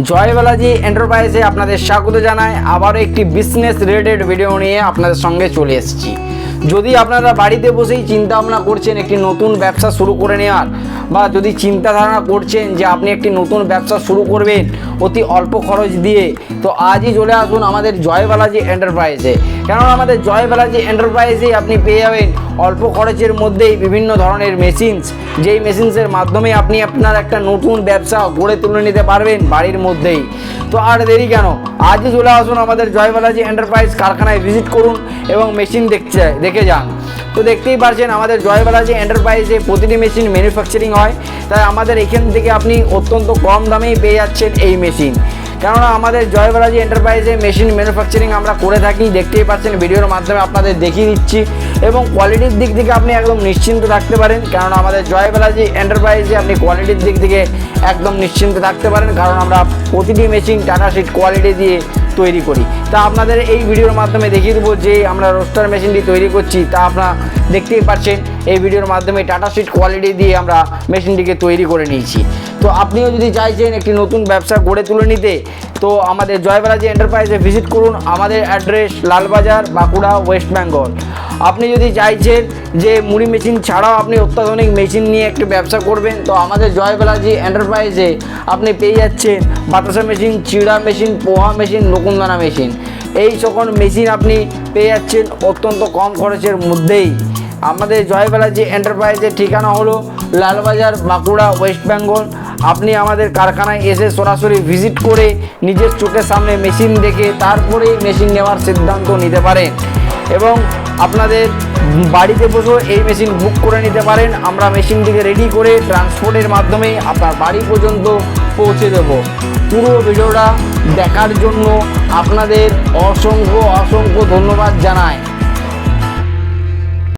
জয় বালাজি এন্টারপ্রাইজে আপনাদের স্বাগত জানাই। আবারও একটি বিজনেস রিলেটেড ভিডিও নিয়ে আপনাদের সঙ্গে চলে এসেছি। যদি আপনারা বাড়িতে বসেই চিন্তা ভাবনা করছেন একটি নতুন ব্যবসা শুরু করে নেওয়ার, বা যদি চিন্তাধারণা করছেন যে আপনি একটি নতুন ব্যবসা শুরু করবেন অতি অল্প খরচ দিয়ে, তো আজই চলে আসুন আমাদের জয় বালাজি এন্টারপ্রাইজে। কেননা আমাদের জয় বালাজি এন্টারপ্রাইজেই আপনি পেয়ে যাবেন অল্প খরচের মধ্যেই বিভিন্ন ধরনের মেশিনস, যেই মেশিনসের মাধ্যমে আপনি আপনার একটা নতুন ব্যবসা গড়ে তুলে নিতে পারবেন বাড়ির মধ্যেই। তো আর দেরি কেন, আজই চলে আসুন আমাদের জয় বালাজি এন্টারপ্রাইজ কারখানায় ভিজিট করুন এবং মেশিন দেখে যান। তো দেখতেই পারছেন আমাদের জয় বালাজি এন্টারপ্রাইজে প্রতিটি মেশিন ম্যানুফ্যাকচারিং হয়, তাই আমাদের এখান থেকে আপনি অত্যন্ত কম দামেই পেয়ে যাচ্ছেন এই মেশিন। কেননা আমাদের জয় বালাজি এন্টারপ্রাইজে মেশিন ম্যানুফ্যাকচারিং আমরা করে থাকি, দেখতেই পাচ্ছেন ভিডিওর মাধ্যমে আপনাদের দেখিয়ে দিচ্ছি। এবং কোয়ালিটির দিক থেকে আপনি একদম নিশ্চিন্ত থাকতে পারেন, কারণ আমাদের জয় বালাজি এন্টারপ্রাইজে আপনি কোয়ালিটির দিক থেকে একদম নিশ্চিন্ত থাকতে পারেন, কারণ আমরা প্রতিটি মেশিন টাটা শিট কোয়ালিটি দিয়ে তৈরি করি। তা আপনাদের এই ভিডিওর মাধ্যমে দেখিয়ে দেবো যে আমরা রোস্টার মেশিনটি তৈরি করছি, তা আপনারা দেখতেই পাচ্ছেন এই ভিডিওর মাধ্যমে টাটা শিট কোয়ালিটি দিয়ে আমরা মেশিনটিকে তৈরি করে নিয়েছি। তো আপনিও যদি চাইছেন একটি নতুন ব্যবসা গড়ে তুলে নিতে, তো আমাদের জয় বালাজি এন্টারপ্রাইজে ভিজিট করুন। আমাদের অ্যাড্রেস লালবাজার, বাঁকুড়া, ওয়েস্ট বেঙ্গল। আপনি যদি চাইছেন যে মুড়ি মেশিন ছাড়াও আপনি অত্যাধুনিক মেশিন নিয়ে একটি ব্যবসা করবেন, তো আমাদের জয় বালাজি এন্টারপ্রাইজে আপনি পেয়ে যাচ্ছেন বাতাসা মেশিন, চিড়া মেশিন, পোহা মেশিন, নকুনদানা মেশিন। এই সকল মেশিন আপনি পেয়ে যাচ্ছেন অত্যন্ত কম খরচের মধ্যেই। আমাদের জয় বালাজি এন্টারপ্রাইজের ঠিকানা হলো লালবাজার, বাঁকুড়া, ওয়েস্ট বেঙ্গল। আপনি আমাদের কারখানায় এসে সরাসরি ভিজিট করে নিজের চোখের সামনে মেশিন দেখে তারপরেই মেশিন নেওয়ার সিদ্ধান্ত নিতে পারেন, এবং আপনাদের বাড়িতে বসেও এই মেশিন বুক করে নিতে পারেন। আমরা মেশিনটিকে রেডি করে ট্রান্সপোর্টের মাধ্যমে আপনার বাড়ি পর্যন্ত পৌঁছে দেব। পুরো ভিডিওটা দেখার জন্য আপনাদের অসংখ্য ধন্যবাদ জানাই।